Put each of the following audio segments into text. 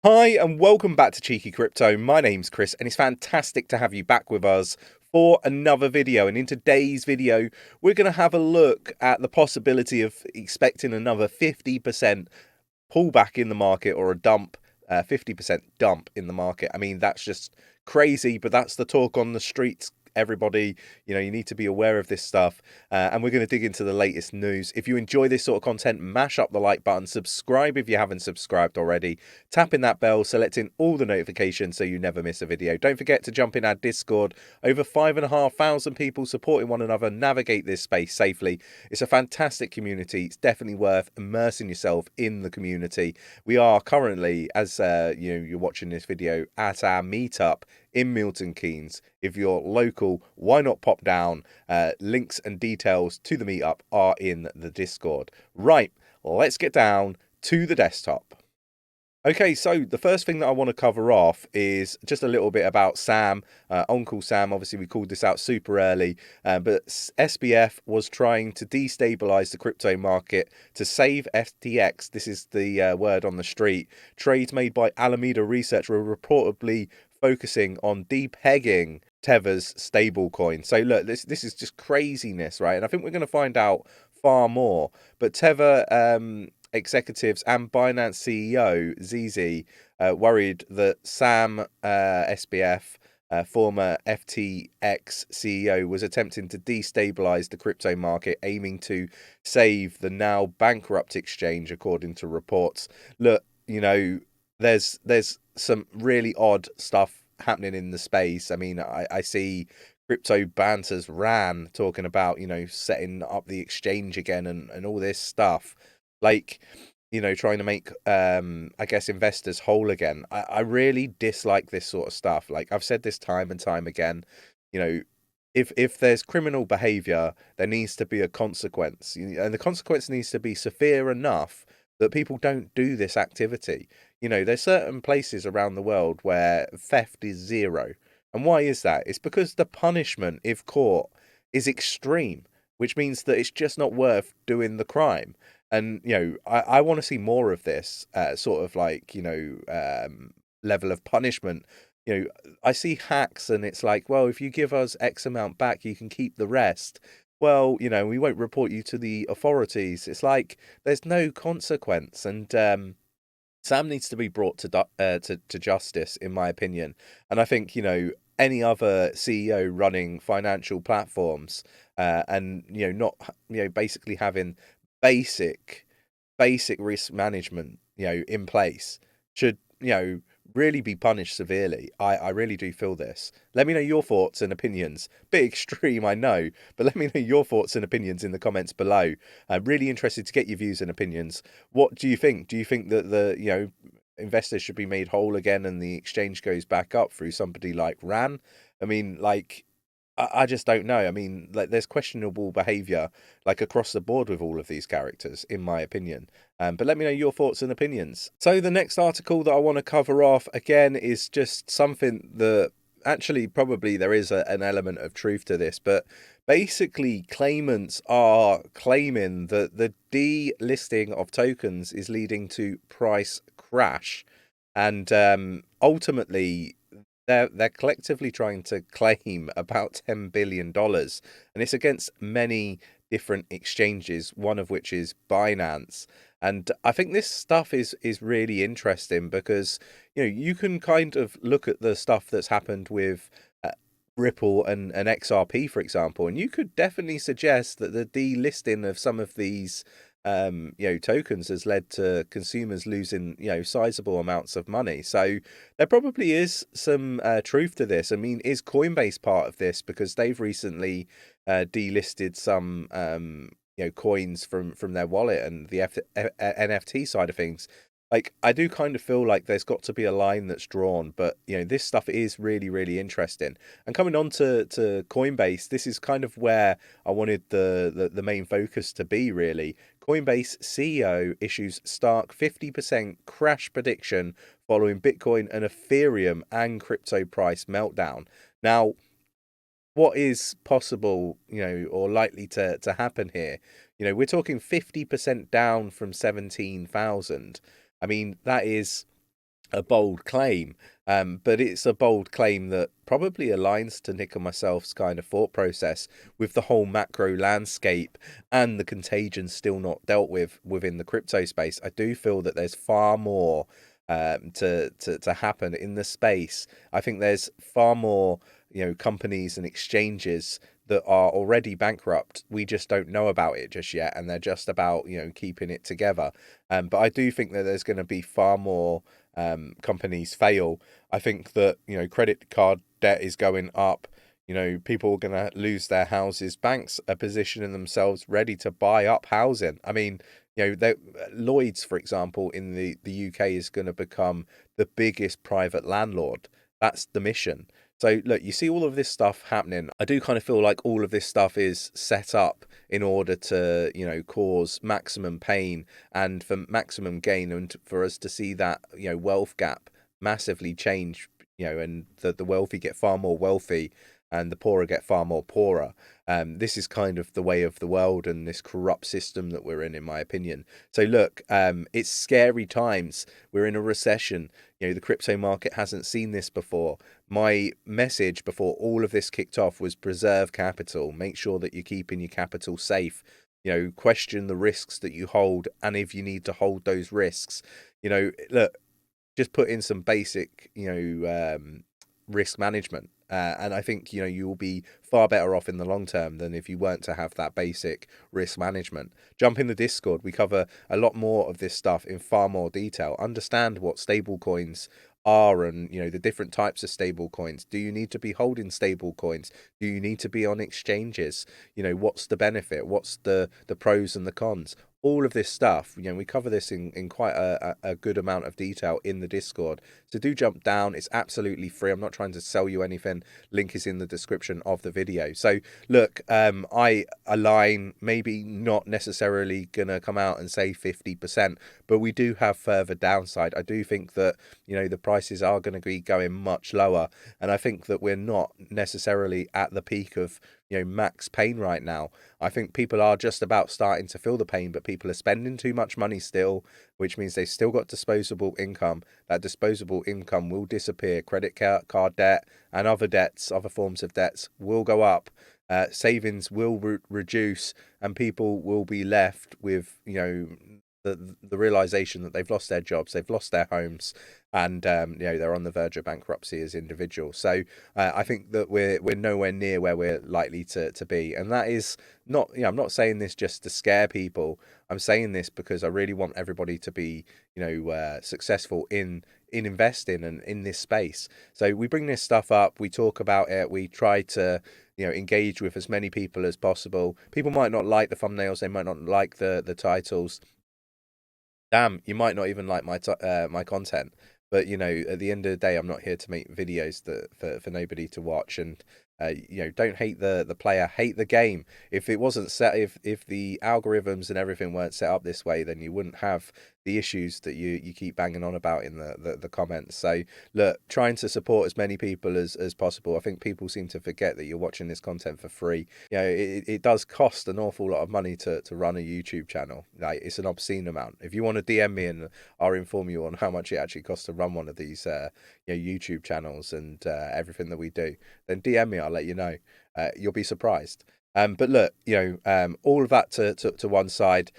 Hi, and welcome back to Cheeky Crypto. My name's Chris, and it's fantastic to have you back with us for another video. And in today's video, we're going to have a look at the possibility of expecting another 50% pullback in the market, or a dump, 50% dump in the market. I mean, that's just crazy, but that's the talk on the streets. Everybody, you need to be aware of this stuff, and we're going to dig into the latest news. If you enjoy this sort of content, mash up the like button, subscribe if you haven't subscribed already, tap in that bell, selecting all the notifications so you never miss a video. Don't forget to jump in our Discord. Over 5,500 people supporting one another navigate this space safely. It's a fantastic community. It's definitely worth immersing yourself in the community. We are currently, as you're watching this video, at our meetup in Milton Keynes. If you're local, why not pop down? Links and details to the meetup are in the Discord. Right, let's get down to the desktop. Okay, so the first thing that I want to cover off is just a little bit about Sam, Uncle Sam. Obviously, we called this out super early, but SBF was trying to destabilize the crypto market to save FTX. This is the word on the street. Trades made by Alameda Research were reportedly focusing on depegging Tether's stablecoin. So look, this is just craziness, right? And I think we're going to find out far more. But Tether executives and Binance CEO 𝗕𝗓 worried that Sam SBF, former FTX CEO, was attempting to destabilize the crypto market, aiming to save the now bankrupt exchange, according to reports. Look, there's some really odd stuff happening in the space. I mean, I see crypto banters ran talking about, setting up the exchange again and all this stuff. Like, trying to make, I guess, investors whole again. I really dislike this sort of stuff. Like, I've said this time and time again, if there's criminal behavior, there needs to be a consequence. And the consequence needs to be severe enough that people don't do this activity. There's certain places around the world where theft is zero. And why is that? It's because the punishment, if caught, is extreme, which means that it's just not worth doing the crime. And, I want to see more of this sort of like, level of punishment. I see hacks and it's like, well, if you give us X amount back, you can keep the rest. Well, we won't report you to the authorities. It's like there's no consequence. And Sam needs to be brought to justice, in my opinion. And I think, any other CEO running financial platforms and, not, basically having basic risk management, in place should, really be punished severely. I really do feel this. Let me know your thoughts and opinions. Bit extreme, I know, but let me know your thoughts and opinions in the comments below. I'm really interested to get your views and opinions. What do you think? Do you think that the investors should be made whole again and the exchange goes back up through somebody like Ran? I mean, like, I just don't know. I mean, like, there's questionable behavior like across the board with all of these characters, in my opinion. But let me know your thoughts and opinions. So the next article that I want to cover off again is just something that actually probably there is an element of truth to this, but basically claimants are claiming that the delisting of tokens is leading to price crash, and ultimately they're collectively trying to claim about $10 billion, and it's against many different exchanges, one of which is Binance. And I think this stuff is really interesting because you can kind of look at the stuff that's happened with Ripple and XRP, for example, and you could definitely suggest that the delisting of some of these tokens has led to consumers losing, sizable amounts of money. So there probably is some truth to this. I mean, is Coinbase part of this? Because they've recently delisted some, coins from their wallet and the NFT side of things. Like, I do kind of feel like there's got to be a line that's drawn, but this stuff is really, really interesting. And coming on to Coinbase, this is kind of where I wanted the main focus to be, really. Coinbase CEO issues stark 50% crash prediction following Bitcoin and Ethereum and crypto price meltdown. Now, what is possible, or likely to happen here? We're talking 50% down from 17,000. I mean, that is a bold claim, but it's a bold claim that probably aligns to Nick and myself's kind of thought process with the whole macro landscape and the contagion still not dealt with within the crypto space. I do feel that there's far more to happen in the space. I think there's far more, companies and exchanges that are already bankrupt. We just don't know about it just yet, and they're just about keeping it together. But I do think that there's going to be far more companies fail. I think that credit card debt is going up. People are going to lose their houses. Banks are positioning themselves ready to buy up housing. I mean, Lloyd's, for example, in the UK is going to become the biggest private landlord. That's the mission. So look, you see all of this stuff happening. I do kind of feel like all of this stuff is set up in order to, cause maximum pain and for maximum gain, and for us to see that, wealth gap massively change, and the wealthy get far more wealthy and the poorer get far more poorer. This is kind of the way of the world and this corrupt system that we're in my opinion. So look, it's scary times. We're in a recession. The crypto market hasn't seen this before. My message before all of this kicked off was preserve capital. Make sure that you're keeping your capital safe. Question the risks that you hold, and if you need to hold those risks, look, just put in some basic, risk management. And I think, you will be far better off in the long term than if you weren't to have that basic risk management. Jump in the Discord. We cover a lot more of this stuff in far more detail. Understand what stable coins are and, the different types of stable coins. Do you need to be holding stable coins? Do you need to be on exchanges? What's the benefit? What's the pros and the cons? All of this stuff, we cover this in quite a good amount of detail in the Discord. So do jump down. It's absolutely free. I'm not trying to sell you anything. Link is in the description of the video. So look, I align, maybe not necessarily going to come out and say 50%, but we do have further downside. I do think that, the prices are going to be going much lower. And I think that we're not necessarily at the peak of, max pain right now. I think people are just about starting to feel the pain, but people are spending too much money still, which means they've still got disposable income. That disposable income will disappear. Credit card debt and other debts, other forms of debts will go up. Savings will reduce, and people will be left with, the realization that they've lost their jobs, they've lost their homes, and they're on the verge of bankruptcy as individuals. So I think that we're nowhere near where we're likely to be, and that is not, I'm not saying this just to scare people. I'm saying this because I really want everybody to be successful in investing and in this space. So we bring this stuff up, we talk about it, we try to engage with as many people as possible. People might not like the thumbnails, they might not like the titles. Damn, you might not even like my content, but at the end of the day, I'm not here to make videos that for nobody to watch. And don't hate the player, hate the game. If it wasn't set, if the algorithms and everything weren't set up this way, then you wouldn't have the issues that you keep banging on about in the comments. So look, trying to support as many people as possible. I think people seem to forget that you're watching this content for free. It does cost an awful lot of money to run a YouTube channel. Like, it's an obscene amount. If you want to DM me, and I'll inform you on how much it actually costs to run one of these YouTube channels and everything that we do, then DM me, I'll let you know. You'll be surprised. But look, all of that to one side,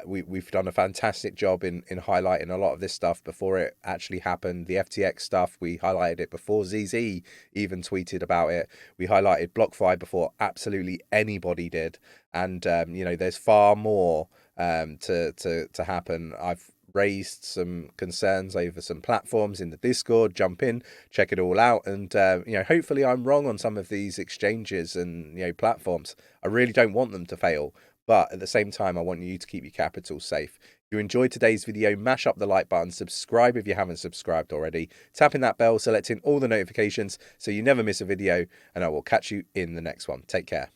we've done a fantastic job in highlighting a lot of this stuff before it actually happened. The FTX stuff, we highlighted it before 𝗕𝗓 even tweeted about it. We highlighted BlockFi before absolutely anybody did. And, there's far more to happen. I've raised some concerns over some platforms in the Discord. Jump in, check it all out, and hopefully I'm wrong on some of these exchanges and platforms. I really don't want them to fail, but at the same time I want you to keep your capital safe. If you enjoyed today's video, mash up the like button, subscribe if you haven't subscribed already, tapping that bell, selecting all the notifications so you never miss a video, and I will catch you in the next one. Take care.